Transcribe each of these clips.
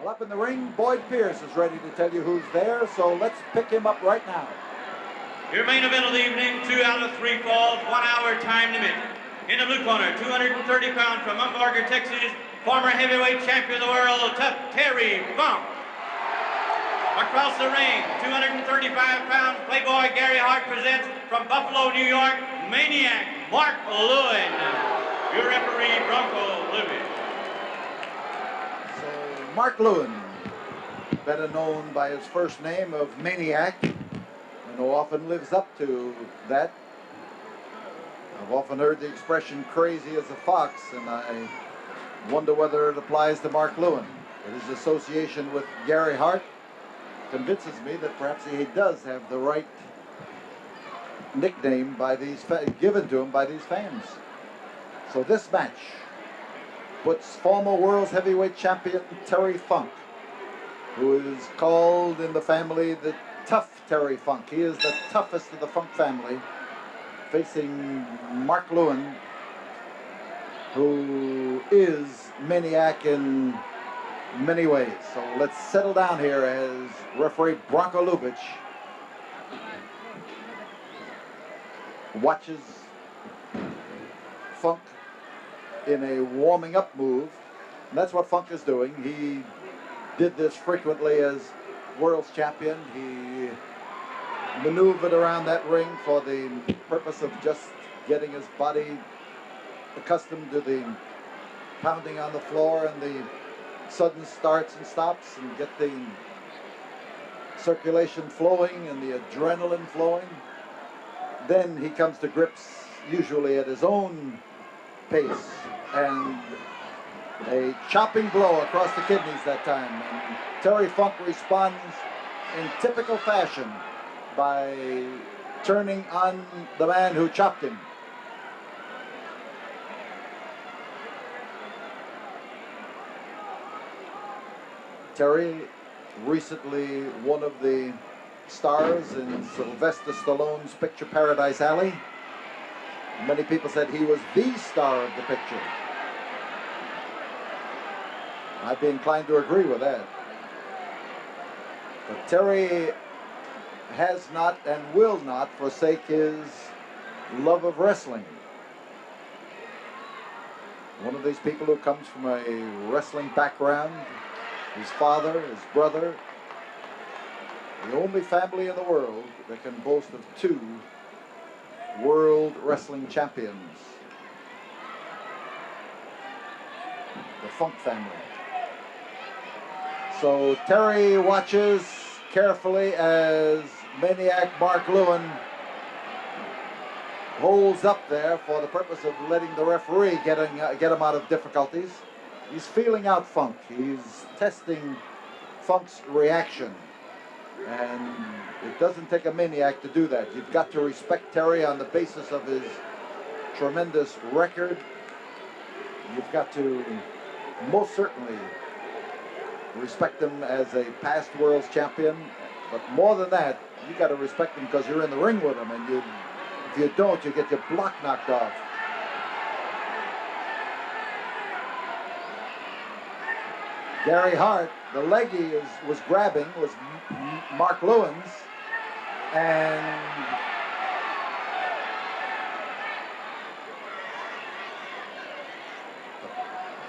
Well, up in the ring, Boyd Pierce is ready to tell you who's there, so let's pick him up right now. Your main event of the evening, 2 out of 3 falls, 1 hour time limit. In the blue corner, 230 pounds from Umbarger, Texas, former heavyweight champion of the world, Tough Terry Funk. Across the ring, 235 pounds, Playboy Gary Hart presents from Buffalo, New York, Maniac Mark Lewin. Your referee, Bronco Lewin. So, Mark Lewin, better known by his first name of Maniac, and who often lives up to that. I've often heard the expression crazy as a fox, and I wonder whether it applies to Mark Lewin. His association with Gary Hart convinces me that perhaps he does have the right nickname by these given to him by these fans. So this match puts former world's heavyweight champion Terry Funk, who is called in the family the Tough Terry Funk. He is the toughest of the Funk family, facing Mark Lewin, who is Maniac in many ways. So let's settle down here as referee Bronco Lubitsch watches Funk in a warming up move. And that's what Funk is doing. He did this frequently as world's champion. He maneuvered around that ring for the purpose of just getting his body accustomed to the pounding on the floor and the sudden starts and stops, and get the circulation flowing and the adrenaline flowing. Then he comes to grips usually at his own pace, and a chopping blow across the kidneys that time, and Terry Funk responds in typical fashion by turning on the man who chopped him. Terry, recently one of the stars in Sylvester Stallone's picture Paradise Alley. Many people said he was the star of the picture. I'd be inclined to agree with that. But Terry has not and will not forsake his love of wrestling. One of these people who comes from a wrestling background, his father, his brother, the only family in the world that can boast of 2 world wrestling champions. The Funk family. So Terry watches carefully as Maniac Mark Lewin holds up there for the purpose of letting the referee get him out of difficulties. He's feeling out Funk. He's testing Funk's reaction. And it doesn't take a maniac to do that. You've got to respect Terry on the basis of his tremendous record. You've got to most certainly respect him as a past world's champion. But more than that, you got to respect him because you're in the ring with him. And if you don't, you get your block knocked off. Gary Hart, the leg he was grabbing was Mark Lewin's, and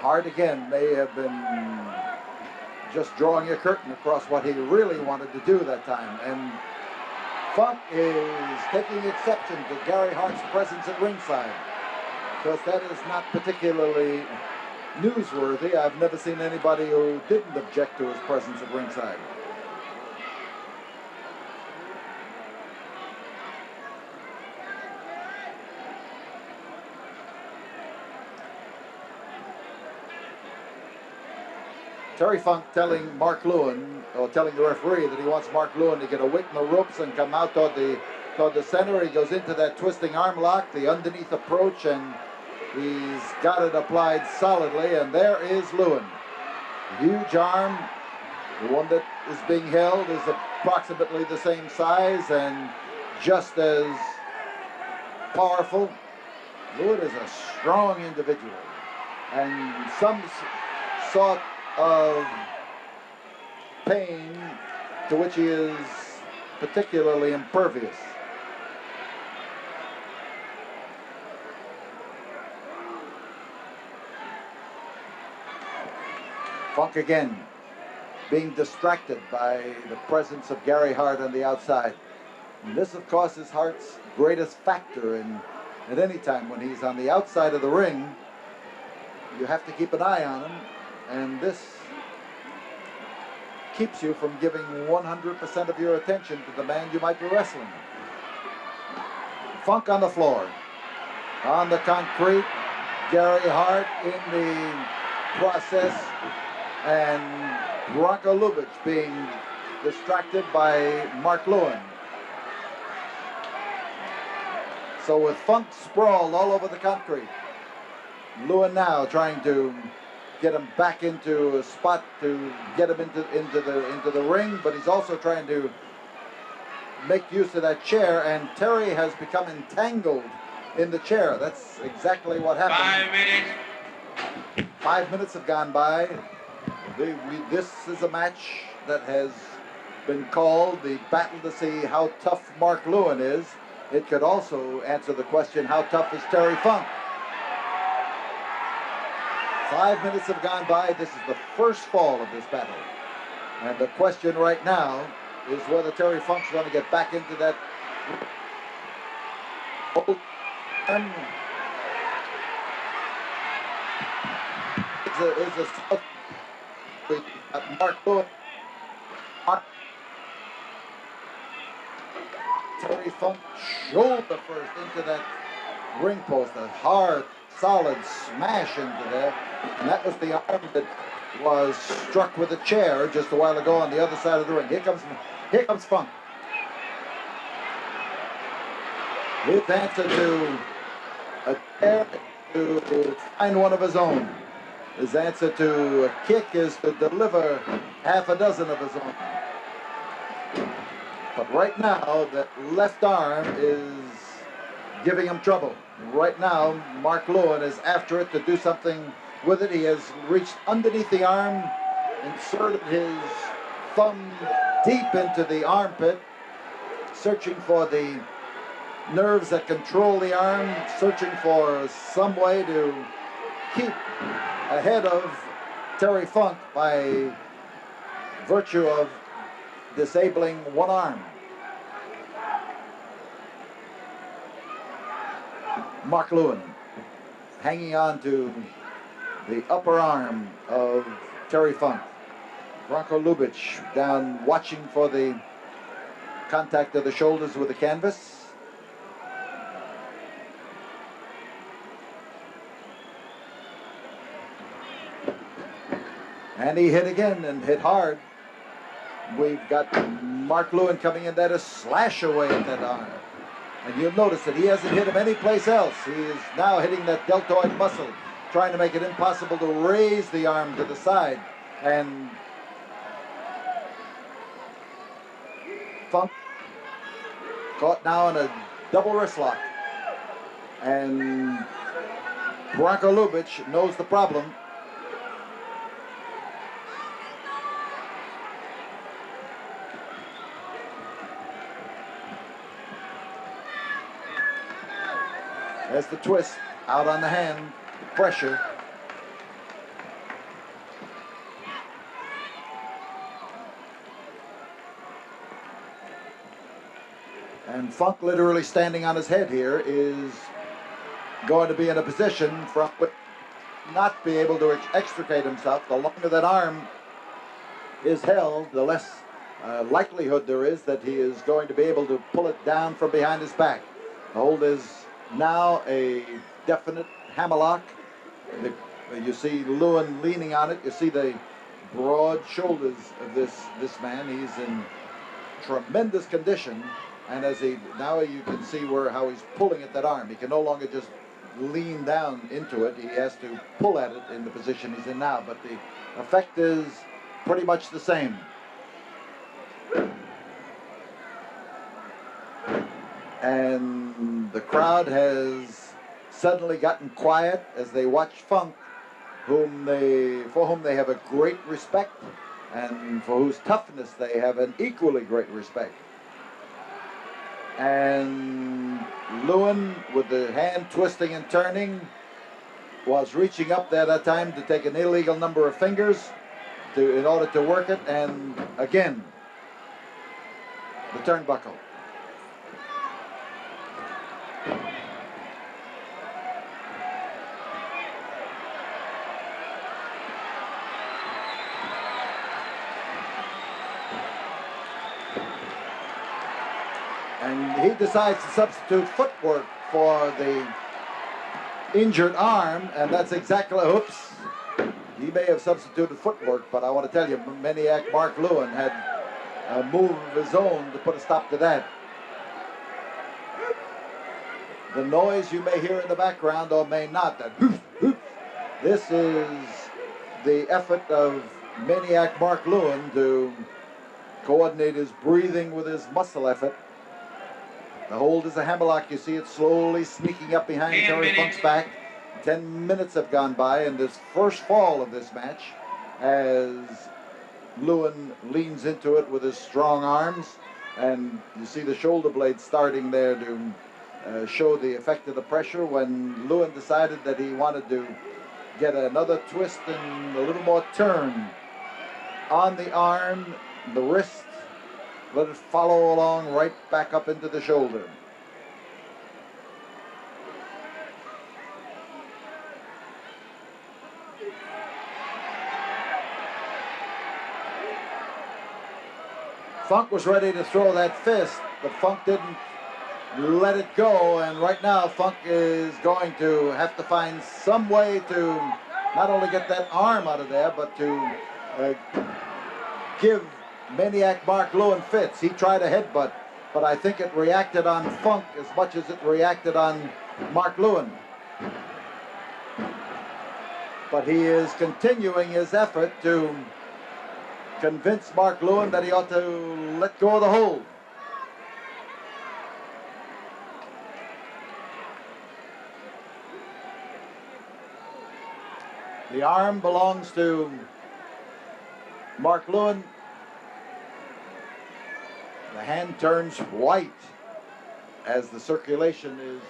Hart again may have been just drawing a curtain across what he really wanted to do that time. And Funk is taking exception to Gary Hart's presence at ringside, because that is not particularly newsworthy. I've never seen anybody who didn't object to his presence at ringside. Terry Funk telling Mark Lewin, or telling the referee, that he wants Mark Lewin to get a weight in the ropes and come out toward the center. He goes into that twisting arm lock, the underneath approach, and he's got it applied solidly, and there is Lewin. A huge arm. The one that is being held is approximately the same size and just as powerful. Lewin is a strong individual and some sort of pain to which he is particularly impervious. Funk again, being distracted by the presence of Gary Hart on the outside. And this, of course, is Hart's greatest factor at any time when he's on the outside of the ring. You have to keep an eye on him, and this keeps you from giving 100% of your attention to the man you might be wrestling. Funk on the floor. On the concrete, Gary Hart in the process, and Bronco Lubitsch being distracted by Mark Lewin. So with Funk sprawled all over the concrete, Lewin now trying to get him back into a spot to get him into the ring, but he's also trying to make use of that chair, and Terry has become entangled in the chair. That's exactly what happened. 5 minutes. 5 minutes have gone by. This is a match that has been called the battle to see how tough Mark Lewin is. It could also answer the question, how tough is Terry Funk? 5 minutes have gone by. This is the first fall of this battle. And the question right now is whether Terry Funk's going to get back into that. Mark Lewin. Terry Funk shoulder first into that ring post, a hard, solid smash into there, and that was the arm that was struck with a chair just a while ago on the other side of the ring. Here comes Funk. His answer to a chair to find one of his own. His answer to a kick is to deliver half a dozen of his own. But right now, that left arm is giving him trouble. Right now, Mark Lewin is after it to do something with it. He has reached underneath the arm, inserted his thumb deep into the armpit, searching for the nerves that control the arm, searching for some way to keep ahead of Terry Funk by virtue of disabling one arm. Mark Lewin hanging on to the upper arm of Terry Funk. Bronco Lubitsch down watching for the contact of the shoulders with the canvas. And he hit again, and hit hard. We've got Mark Lewin coming in there to slash away at that arm. And you'll notice that he hasn't hit him anyplace else. He is now hitting that deltoid muscle, trying to make it impossible to raise the arm to the side. And Funk caught now in a double wrist lock. And Bronco Lubitsch knows the problem. There's the twist, out on the hand, pressure. And Funk, literally standing on his head here, is going to be in a position from which not be able to extricate himself. The longer that arm is held, the less likelihood there is that he is going to be able to pull it down from behind his back. The hold is now a definite hammerlock. You see Lewin leaning on it. You see the broad shoulders of this man. He's in tremendous condition, and now you can see how he's pulling at that arm. He can no longer just lean down into it. He has to pull at it in the position he's in now, but the effect is pretty much the same. And the crowd has suddenly gotten quiet as they watch Funk, for whom they have a great respect, and for whose toughness they have an equally great respect. And Lewin, with the hand twisting and turning, was reaching up there that time to take an illegal number of fingers in order to work it, and again, the turnbuckle. And he decides to substitute footwork for the injured arm, and that's exactly, oops, he may have substituted footwork, but I want to tell you, Maniac Mark Lewin had a move of his own to put a stop to that. The noise you may hear in the background, or may not, that this is the effort of Maniac Mark Lewin to coordinate his breathing with his muscle effort. The hold is a hammerlock. You see it slowly sneaking up behind Terry Funk's back. 10 minutes have gone by in this first fall of this match as Lewin leans into it with his strong arms, and you see the shoulder blade starting there to show the effect of the pressure when Lewin decided that he wanted to get another twist and a little more turn on the arm, the wrist. Let it follow along right back up into the shoulder. Funk was ready to throw that fist, but Funk didn't let it go, and right now Funk is going to have to find some way to not only get that arm out of there, but to give Maniac Mark Lewin fits. He tried a headbutt, but I think it reacted on Funk as much as it reacted on Mark Lewin. But he is continuing his effort to convince Mark Lewin that he ought to let go of the hold. The arm belongs to Mark Lewin. The hand turns white as the circulation is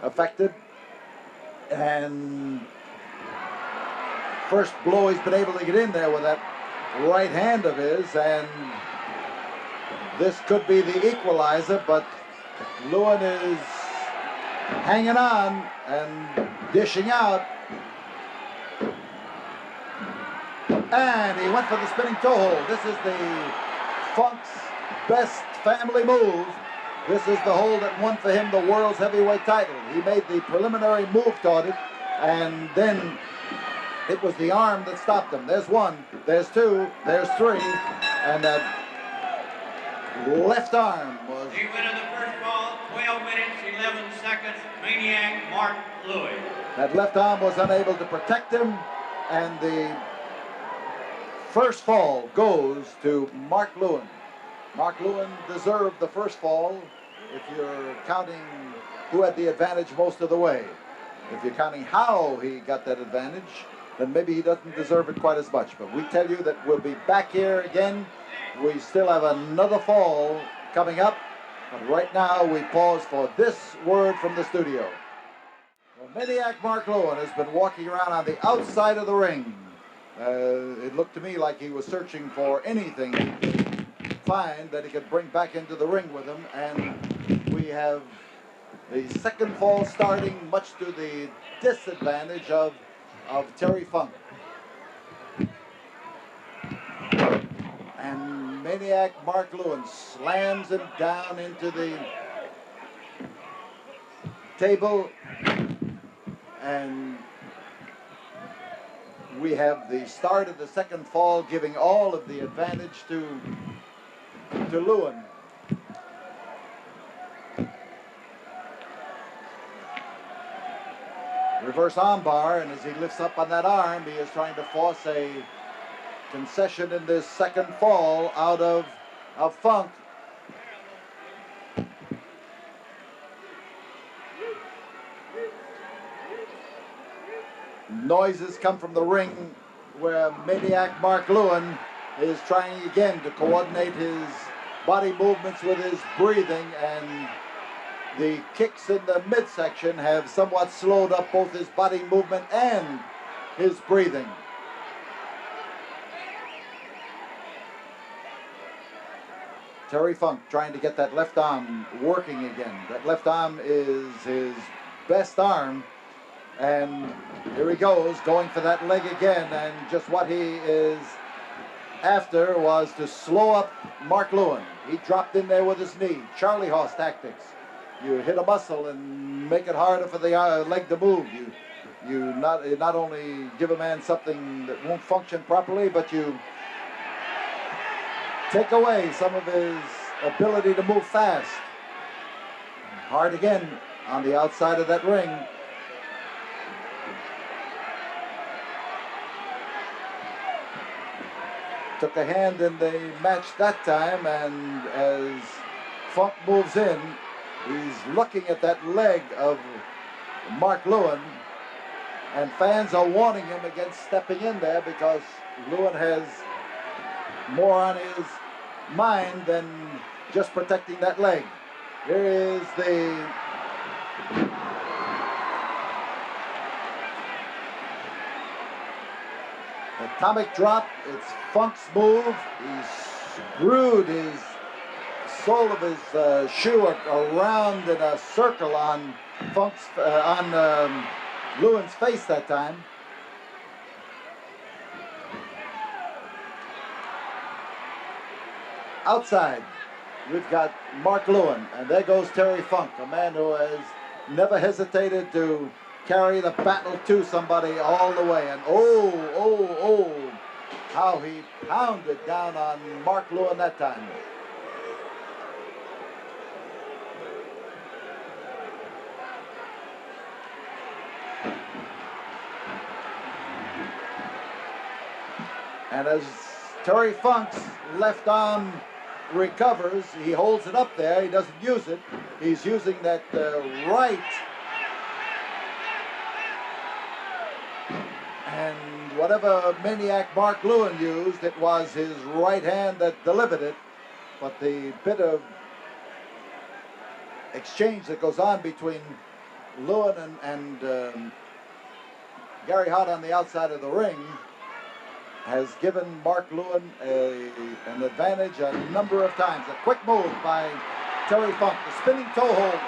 affected. And first blow he's been able to get in there with that right hand of his, and this could be the equalizer, but Lewin is hanging on and dishing out. And he went for the spinning toe hold. This is the Funk's best family move. This is the hold that won for him the world's heavyweight title. He made the preliminary move toward it, and then it was the arm that stopped him. There's one, there's two, there's three, and that left arm was... The winner of the first ball, 12 minutes, 11 seconds, Maniac Mark Lewin. That left arm was unable to protect him, and the first fall goes to Mark Lewin. Mark Lewin deserved the first fall if you're counting who had the advantage most of the way. If you're counting how he got that advantage, then maybe he doesn't deserve it quite as much. But we tell you that we'll be back here again. We still have another fall coming up. But right now we pause for this word from the studio. Well, Maniac Mark Lewin has been walking around on the outside of the ring. It looked to me like he was searching for anything he could find that he could bring back into the ring with him, and we have the second fall starting, much to the disadvantage of Terry Funk. And Maniac Mark Lewin slams him down into the table, and we have the start of the second fall giving all of the advantage to Lewin. Reverse armbar, and as he lifts up on that arm, he is trying to force a concession in this second fall out of Funk. Noises come from the ring where Maniac Mark Lewin is trying again to coordinate his body movements with his breathing, and the kicks in the midsection have somewhat slowed up both his body movement and his breathing. Terry Funk trying to get that left arm working again. That left arm is his best arm. And here he goes, going for that leg again. And just what he is after was to slow up Mark Lewin. He dropped in there with his knee. Charlie horse tactics. You hit a muscle and make it harder for the leg to move. You not only give a man something that won't function properly, but you take away some of his ability to move fast. Hard again on the outside of that ring. Took a hand in the match that time, and as Funk moves in, he's looking at that leg of Mark Lewin, and fans are warning him against stepping in there because Lewin has more on his mind than just protecting that leg. Here is the atomic drop. It's Funk's move. He screwed his sole of his shoe around in a circle on Lewin's face that time. Outside, we've got Mark Lewin, and there goes Terry Funk, a man who has never hesitated to carry the battle to somebody all the way. And oh, how he pounded down on Mark Lewin that time. And as Terry Funk's left arm recovers, he holds it up there. He doesn't use it. He's using that right. And whatever Maniac Mark Lewin used, it was his right hand that delivered it. But the bit of exchange that goes on between Lewin and Gary Hart on the outside of the ring has given Mark Lewin an advantage a number of times. A quick move by Terry Funk, the spinning toe hold.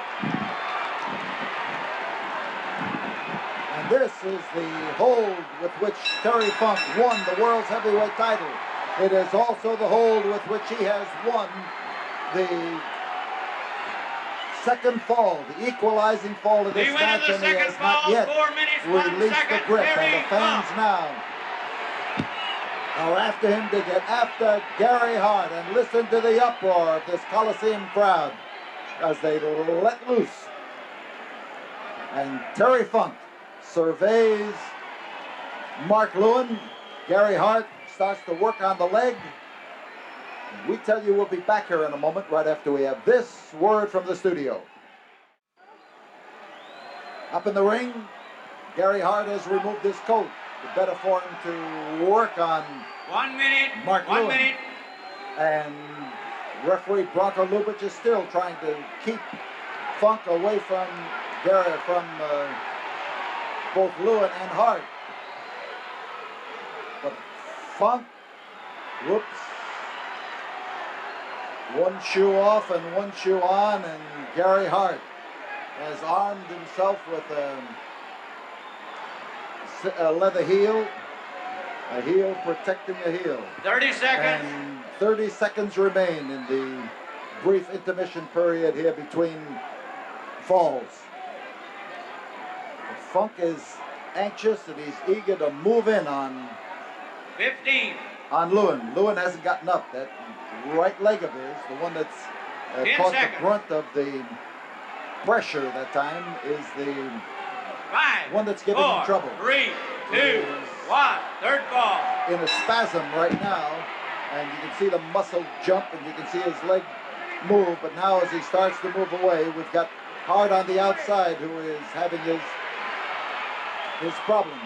And this is the hold with which Terry Funk won the world's heavyweight title. It is also the hold with which he has won the second fall, the equalizing fall of this match, and he has not yet released the grip. And the fans now are after him to get after Gary Hart, and listen to the uproar of this Coliseum crowd as they let loose. And Terry Funk surveys Mark Lewin. Gary Hart starts to work on the leg. And we tell you we'll be back here in a moment right after we have this word from the studio. Up in the ring, Gary Hart has removed his coat. The better for him to work on 1 minute, Mark one Lewin. minute. And referee Bronco Lubitsch is still trying to keep Funk away from both Lewin and Hart. But Funk, whoops, one shoe off and one shoe on, and Gary Hart has armed himself with a leather heel, a heel protecting a heel. 30 seconds. And 30 seconds remain in the brief intermission period here between falls. But Funk is anxious and he's eager to move in on 15. On Lewin. Lewin hasn't gotten up. That right leg of his, the one that's 10 caused seconds. the brunt of the pressure that time, is the 5, one that's giving 4, him trouble. 3, 2, Is 1. Third fall. in a spasm right now, and you can see the muscle jump and you can see his leg move, but now as he starts to move away, we've got Hart on the outside who is having his problems.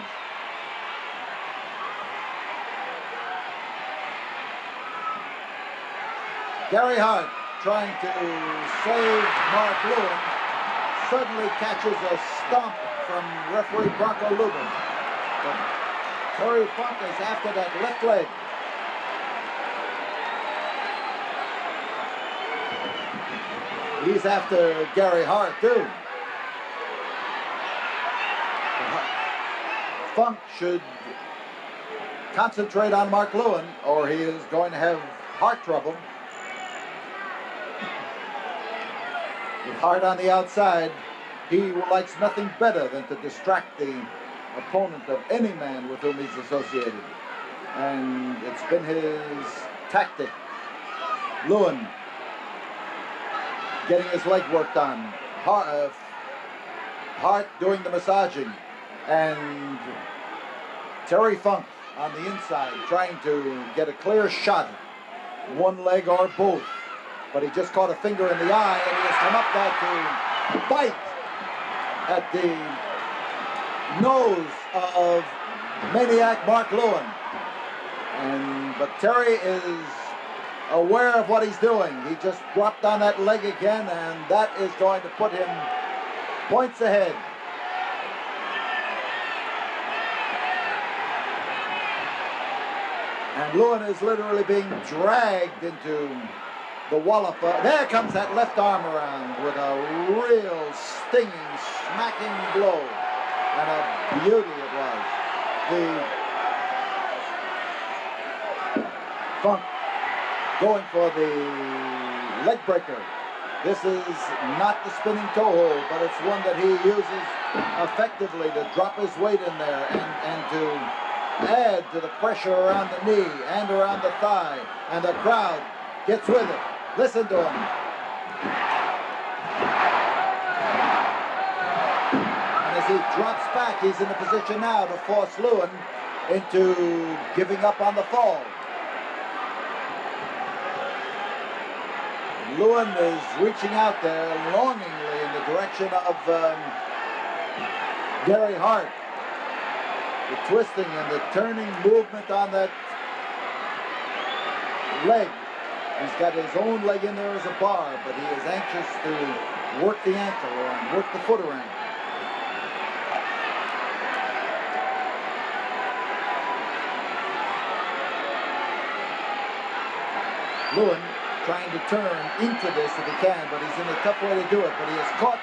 Gary Hart, trying to save Mark Lewin, suddenly catches a stomp from referee Bronco Lubin. But Terry Funk is after that left leg. He's after Gary Hart, too. Funk should concentrate on Mark Lewin, or he is going to have heart trouble. With Hart on the outside, he likes nothing better than to distract the opponent of any man with whom he's associated. And it's been his tactic. Lewin getting his leg worked on. Hart doing the massaging. And Terry Funk on the inside trying to get a clear shot, one leg or both. But he just caught a finger in the eye, and he has come up there to bite at the nose of maniac Mark Lewin. But Terry is aware of what he's doing. He just dropped on that leg again, and that is going to put him points ahead. And Lewin is literally being dragged into the wallop. There comes that left arm around with a real stinging, smacking blow. And a beauty it was. Funk going for the leg breaker. This is not the spinning toe hold, but it's one that he uses effectively to drop his weight in there and to add to the pressure around the knee and around the thigh. And the crowd gets with it. Listen to him. And as he drops back, he's in a position now to force Lewin into giving up on the fall. Lewin is reaching out there longingly in the direction of Gary Hart. The twisting and the turning movement on that leg. He's got his own leg in there as a bar, but he is anxious to work the ankle around, work the foot around. Lewin trying to turn into this if he can, but he's in a tough way to do it. But he has caught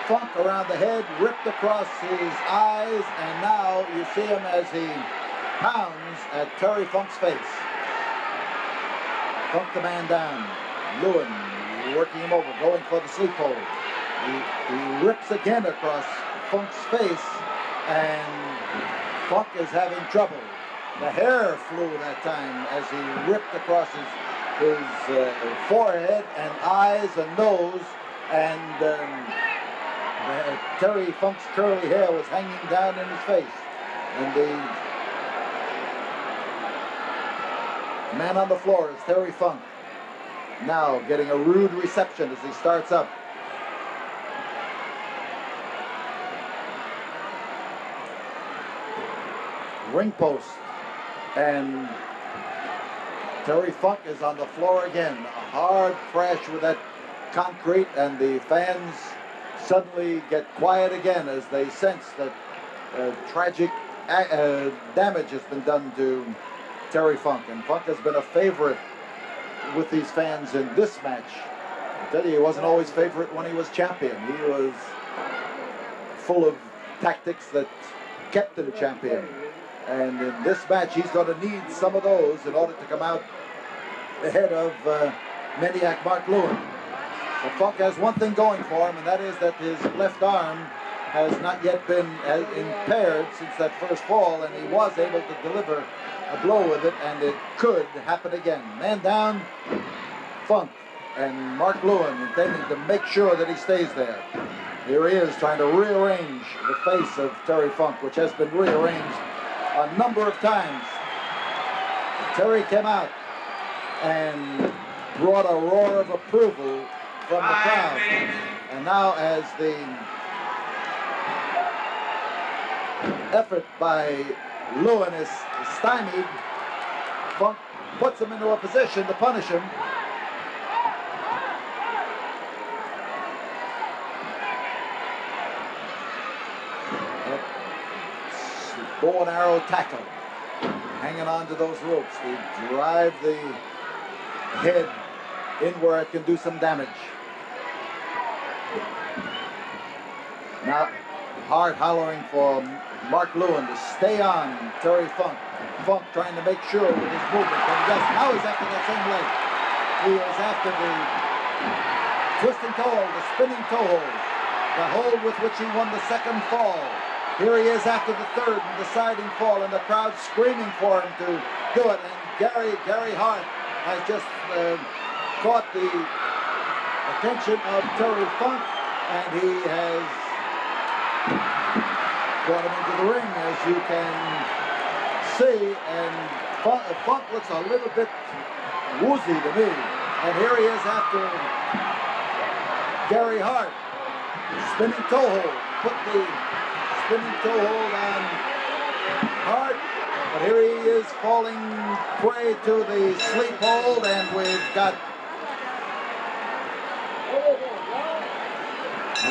Funk around the head, ripped across his eyes, and now you see him as he pounds at Terry Funk's face. Funk the man down. Lewin working him over, going for the sleep hold. He rips again across Funk's face, and Funk is having trouble. The hair flew that time as he ripped across his forehead and eyes and nose, and Terry Funk's curly hair was hanging down in his face. And the man on the floor is Terry Funk, now getting a rude reception as he starts up. Ring post, and Terry Funk is on the floor again. A hard crash with that concrete, and the fans suddenly get quiet again as they sense that tragic damage has been done to Terry Funk. And Funk has been a favorite with these fans in this match. I tell you, he wasn't always favorite when he was champion. He was full of tactics that kept him champion. And in this match, he's going to need some of those in order to come out ahead of maniac Mark Lewin. But Funk has one thing going for him, and that is that his left arm has not yet been impaired since that first fall, and he was able to deliver a blow with it, and it could happen again. Man down, Funk, and Mark Lewin intending to make sure that he stays there. Here he is trying to rearrange the face of Terry Funk, which has been rearranged a number of times. Terry came out and brought a roar of approval from the crowd. And now as the effort by Lewin is stymied, Funk puts him into a position to punish him, bow and arrow tackle, hanging on to those ropes to drive the head in where it can do some damage. Now, Hart hollering for Mark Lewin to stay on Terry Funk. Funk trying to make sure with his movement. And yes, now he's after that same leg. He is after the twisting toe hold, the spinning toe hold, the hold with which he won the second fall. Here he is after the third and deciding fall, and the crowd screaming for him to do it. And Gary Hart has just caught the attention of Terry Funk, and he has brought him into the ring, as you can see, and Funk looks a little bit woozy to me. And here he is after Gary Hart. Spinning toe hold. Put the spinning toe hold on Hart. But here he is falling prey to the sleep hold, and we've got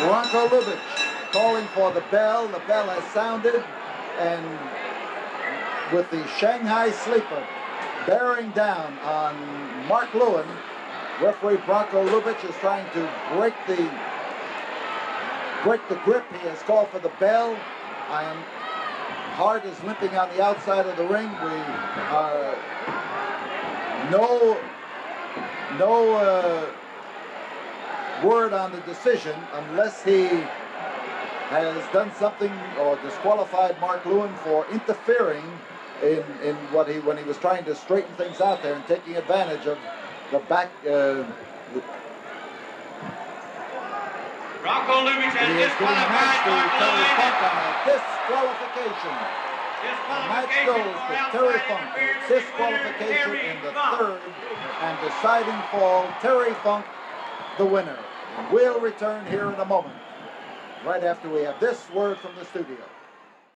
Bronco Lubitsch calling for the bell. The bell has sounded, and with the Shanghai Sleeper bearing down on Mark Lewin, referee Bronco Lubitsch is trying to break the grip. He has called for the bell. Hart is limping on the outside of the ring. We are no word on the decision unless he has done something or disqualified Mark Lewin for interfering in when he was trying to straighten things out there and taking advantage of the back. Bronco Lubitsch has disqualified Mark Lewin. Disqualification. The match goes to Terry Funk. Disqualification in the third and deciding fall. Terry Funk, the winner. We'll return here in a moment, right after we have this word from the studio.